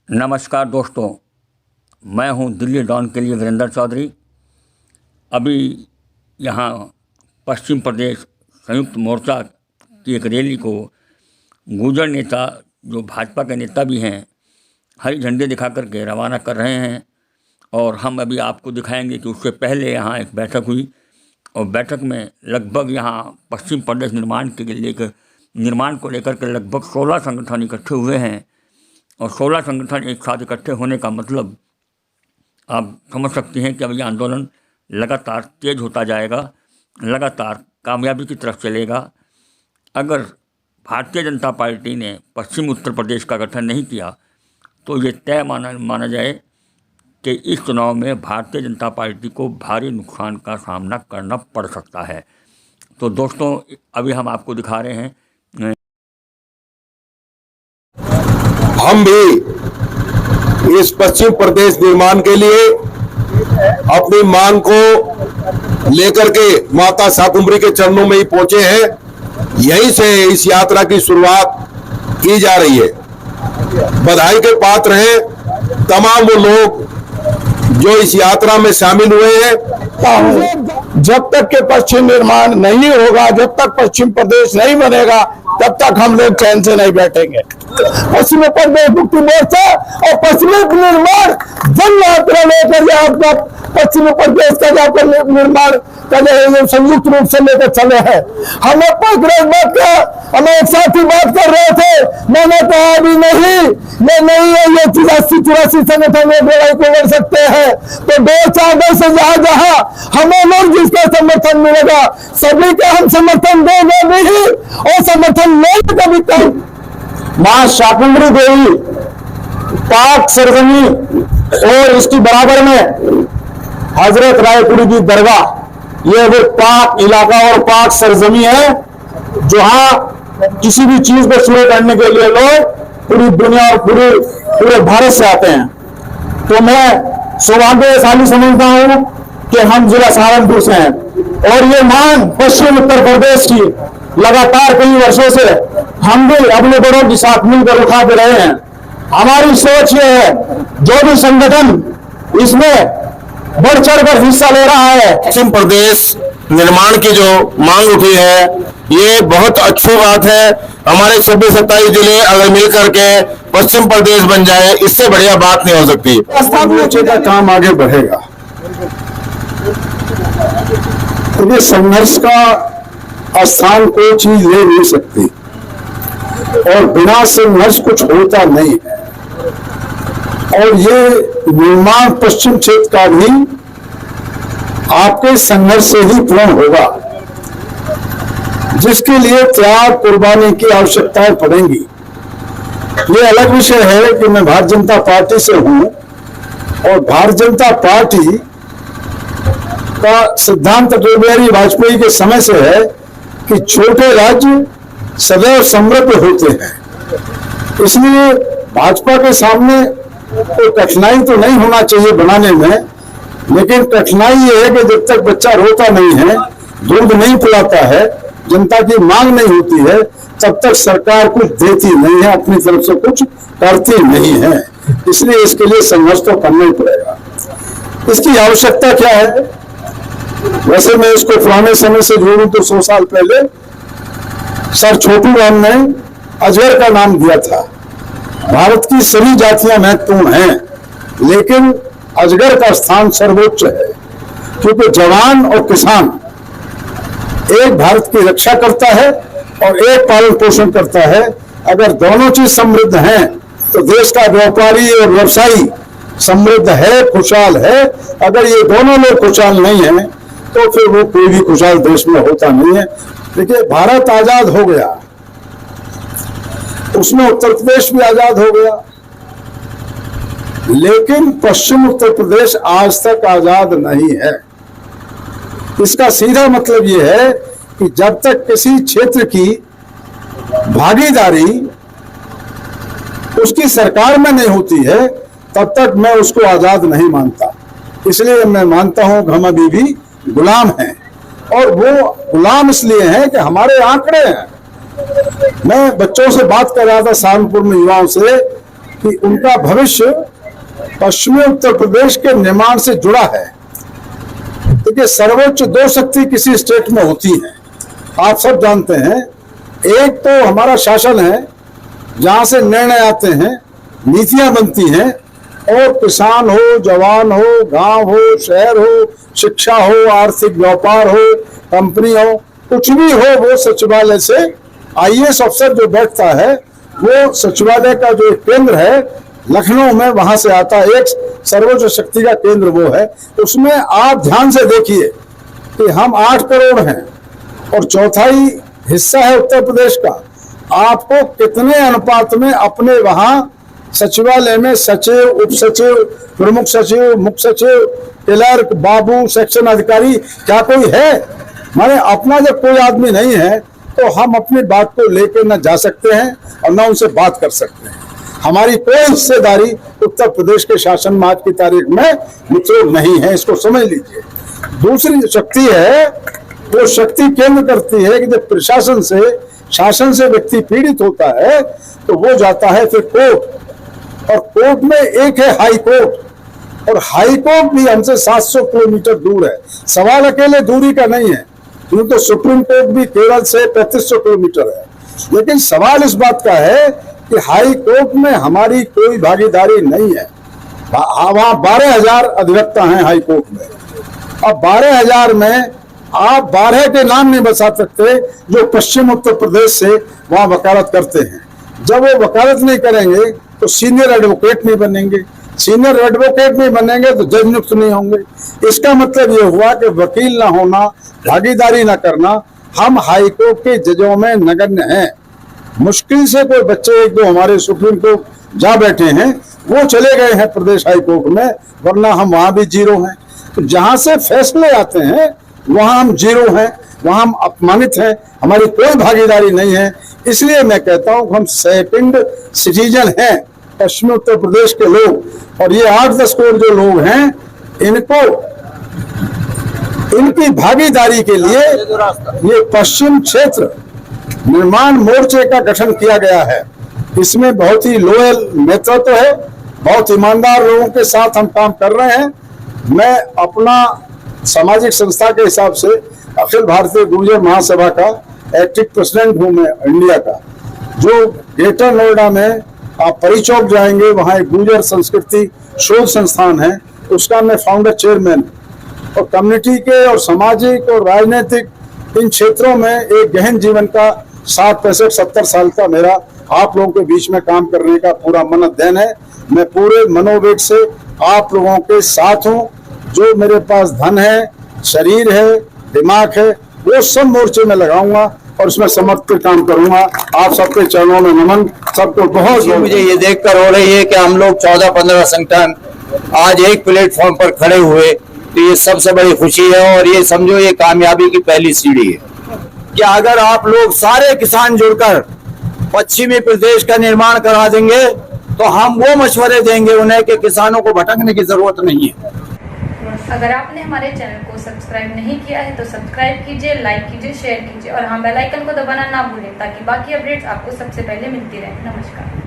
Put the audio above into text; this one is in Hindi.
नमस्कार दोस्तों, मैं हूं दिल्ली डॉन के लिए वीरेंद्र चौधरी। अभी यहाँ पश्चिम प्रदेश संयुक्त मोर्चा की एक रैली को गुर्जर नेता, जो भाजपा के नेता भी हैं, हरी झंडे दिखा करके रवाना कर रहे हैं। और हम अभी आपको दिखाएंगे कि उससे पहले यहाँ एक बैठक हुई और बैठक में लगभग यहाँ पश्चिम प्रदेश निर्माण को लेकर के लगभग 16 संगठन इकट्ठे हुए हैं। और 16 संगठन एक साथ इकट्ठे होने का मतलब आप समझ सकते हैं कि अब ये आंदोलन लगातार तेज होता जाएगा, लगातार कामयाबी की तरफ चलेगा। अगर भारतीय जनता पार्टी ने पश्चिम उत्तर प्रदेश का गठन नहीं किया तो ये तय माना जाए कि इस चुनाव में भारतीय जनता पार्टी को भारी नुकसान का सामना करना पड़ सकता है। तो दोस्तों, अभी हम आपको दिखा रहे हैं, हम भी इस पश्चिम प्रदेश निर्माण के लिए अपनी मांग को लेकर के माता शाकुंभरी के चरणों में ही पहुंचे हैं। यहीं से इस यात्रा की शुरुआत की जा रही है। बधाई के पात्र हैं तमाम वो लोग जो इस यात्रा में शामिल हुए हैं। जब तक के पश्चिम निर्माण नहीं होगा, जब तक पश्चिम प्रदेश नहीं बनेगा, तब तक हम लोग चैन से नहीं बैठेंगे। पश्चिम प्रदेश मुक्ति मोर्चा और पश्चिम निर्माण जन यात्रा लेकर आपका पश्चिम प्रदेश का जाकर निर्माण का जो संयुक्त रूप से लेकर चले हैं। हम हमें एक साथ ही बात कर रहे थे, मैंने कहा अभी नहीं, ये नहीं है, ये 83-84 संगठन में लड़ाई को लड़ सकते हैं। तो 2-4 से जहां हमें लोग जिसका समर्थन मिलेगा सभी का हम समर्थन देंगे नहीं, और समर्थन लेने का भी काम मां शाकुंभरी देवी पाक सरजमी और इसकी बराबर में हजरत रायपुरी की दरगाह, ये वो पाक इलाका और पाक सरजमी है जहां किसी भी चीज को शुरू करने के लिए लोग पूरी दुनिया और पूरे भारत से आते हैं। तो मैं सौभाग्यशाली समझता हूं कि हम जिला सहारनपुर से हैं और ये मांग पश्चिम उत्तर प्रदेश की लगातार कई वर्षों से हम भी अपने बड़ों के साथ मिलकर उठाते रहे हैं। हमारी सोच ये है, जो भी संगठन इसमें बढ़ चढ़ कर हिस्सा ले रहा है, पश्चिम प्रदेश निर्माण की जो मांग उठी है ये बहुत अच्छी बात है। हमारे 26-27 जिले अगर मिलकर के पश्चिम प्रदेश बन जाए, इससे बढ़िया बात नहीं हो सकती। मोर्चे का काम आगे बढ़ेगा। ये संघर्ष का स्थान कोई चीज ले नहीं सकती और बिना संघर्ष कुछ होता नहीं है। और ये निर्माण पश्चिम क्षेत्र का भी आपके संघर्ष से ही पूर्ण होगा, जिसके लिए त्याग कुर्बानी की आवश्यकताएं पड़ेंगी। ये अलग विषय है कि मैं भारतीय जनता पार्टी से हूं और भारतीय जनता पार्टी का सिद्धांत अटल बिहारी वाजपेयी के समय से है कि छोटे राज्य सदैव समृद्ध होते हैं। इसलिए भाजपा के सामने कोई कठिनाई तो नहीं होना चाहिए बनाने में, लेकिन कठिनाई ये है कि जब तक बच्चा रोता नहीं है, दूध नहीं पिलाता है, जनता की मांग नहीं होती है, तब तक सरकार कुछ देती नहीं है, अपनी तरफ से कुछ करती नहीं है। इसलिए इसके लिए संघर्ष तो करना ही पड़ेगा। इसकी आवश्यकता क्या है? वैसे मैं इसको पुराने समय से जोड़ूं तो 100 साल पहले सर छोटू राम ने अजगर का नाम दिया था। भारत की सभी जातियां महत्वपूर्ण हैं, लेकिन अजगर का स्थान सर्वोच्च है, क्योंकि जवान और किसान एक भारत की रक्षा करता है और एक पालन पोषण करता है। अगर दोनों चीज समृद्ध हैं तो देश का व्यापारी और व्यवसायी समृद्ध है, खुशहाल है। अगर ये दोनों लोग खुशहाल नहीं हैं तो फिर वो कोई भी खुशहाल देश में होता नहीं है। देखिए, भारत आजाद हो गया, उसमें उत्तर प्रदेश भी आजाद हो गया, लेकिन पश्चिम उत्तर प्रदेश आज तक आजाद नहीं है। इसका सीधा मतलब यह है कि जब तक किसी क्षेत्र की भागीदारी उसकी सरकार में नहीं होती है, तब तक मैं उसको आजाद नहीं मानता। इसलिए मैं मानता हूं कि हम अभी भी गुलाम हैं, और वो गुलाम इसलिए हैं कि हमारे आंकड़े हैं। मैं बच्चों से बात कर रहा था सहारनपुर में, युवाओं से, कि उनका भविष्य पश्चिमी उत्तर प्रदेश के निर्माण से जुड़ा है। देखिए, सर्वोच्च दो शक्ति किसी स्टेट में होती है, आप सब जानते हैं। एक तो हमारा शासन है, जहां से निर्णय आते हैं, नीतियां बनती हैं, और किसान हो, जवान हो, गांव हो, शहर हो, शिक्षा हो, आर्थिक व्यापार हो, कंपनी हो, कुछ भी हो, वो सचिवालय से आईएएस अफसर जो बैठता है वो सचिवालय का जो केंद्र है लखनऊ में, वहां से आता है। एक सर्वोच्च शक्ति का केंद्र वो है। उसमें आप ध्यान से देखिए कि हम 8 करोड़ हैं और चौथाई हिस्सा है उत्तर प्रदेश का। आपको कितने अनुपात में अपने वहां सचिवालय में सचिव, उप सचिव, प्रमुख सचिव, मुख्य सचिव, क्लर्क, बाबू, सेक्शन अधिकारी, क्या कोई है? माने अपना जब कोई आदमी नहीं है तो हम अपनी बात को लेकर न जा सकते हैं और न उनसे बात कर सकते हैं। हमारी कोई हिस्सेदारी उत्तर प्रदेश के शासन में आज की तारीख में मित्रों नहीं है, इसको समझ लीजिए। दूसरी शक्ति है, वो शक्ति केंद्र करती है कि जब प्रशासन से, शासन से व्यक्ति पीड़ित होता है तो वो जाता है फिर कोर्ट, और कोर्ट में एक है हाई कोर्ट, और हाई कोर्ट भी हमसे 700 किलोमीटर दूर है। सवाल अकेले दूरी का नहीं है, क्योंकि तो सुप्रीम कोर्ट भी केरल से 3500 किलोमीटर है। लेकिन सवाल इस बात का है कि हाई कोर्ट में हमारी कोई भागीदारी नहीं है। वहां 12,000 अधिवक्ता हैं हाई कोर्ट में। अब 12,000 में आप 12 के नाम नहीं बता सकते जो पश्चिम उत्तर प्रदेश से वहां वकालत करते हैं। जब वो वकालत नहीं करेंगे तो सीनियर एडवोकेट नहीं बनेंगे, सीनियर एडवोकेट नहीं बनेंगे तो जज नियुक्त नहीं होंगे। इसका मतलब ये हुआ कि वकील ना होना, भागीदारी ना करना। हम हाई कोर्ट के जजों में नगण्य हैं। मुश्किल से कोई बच्चे एक दो हमारे सुप्रीम कोर्ट जा बैठे हैं, वो चले गए हैं प्रदेश हाई कोर्ट में, वरना हम वहां भी जीरो हैं। तो जहां से फैसले आते हैं वहां हम जीरो हैं, वहां हम अपमानित हैं, हमारी कोई भागीदारी नहीं है। इसलिए मैं कहता हूं हम सेकंड सिटीजन हैं पश्चिमी उत्तर प्रदेश के लोग। और ये 8-10 करोड़ जो लोग हैं, इनको इनकी भागीदारी के लिए ये पश्चिम क्षेत्र निर्माण मोर्चे का गठन किया गया है। इसमें बहुत ही लोयल नेतृत्व है, बहुत ईमानदार लोगों के साथ हम काम कर रहे हैं। मैं अपना सामाजिक संस्था के हिसाब से अखिल भारतीय गुर्जर महासभा का एक्टिव प्रेसिडेंट हूं मैं इंडिया का। जो ग्रेटर नोएडा में आप परी चौक जाएंगे, वहां एक गुर्जर संस्कृति शोध संस्थान है, उसका मैं फाउंडर चेयरमैन। और कम्युनिटी के और सामाजिक और राजनीतिक इन क्षेत्रों में एक गहन जीवन का 60-65-70 साल का मेरा आप लोगों के बीच में काम करने का पूरा मनोदयन है। मैं पूरे मनोवेग से आप लोगों के साथ हूं। जो मेरे पास धन है, शरीर है, दिमाग है, वो सब मोर्चे में लगाऊंगा और उसमें समर्पित काम करूंगा। आप सबके चरणों में नमन। सबको बहुत मुझे ये देखकर हो रही है कि हम लोग 14-15 संगठन आज एक प्लेटफॉर्म पर खड़े हुए, तो ये सबसे बड़ी खुशी है। और ये समझो ये कामयाबी की पहली सीढ़ी है कि अगर आप लोग सारे किसान जुड़कर पश्चिमी प्रदेश का निर्माण करा देंगे तो हम वो मशवरे देंगे उन्हें कि किसानों को भटकने की जरूरत नहीं है। अगर आपने हमारे चैनल को सब्सक्राइब नहीं किया है तो सब्सक्राइब कीजिए, लाइक कीजिए, शेयर कीजिए और हाँ, बेल आइकन को दबाना ना भूलें ताकि बाकी अपडेट्स आपको सबसे पहले मिलती रहे। नमस्कार।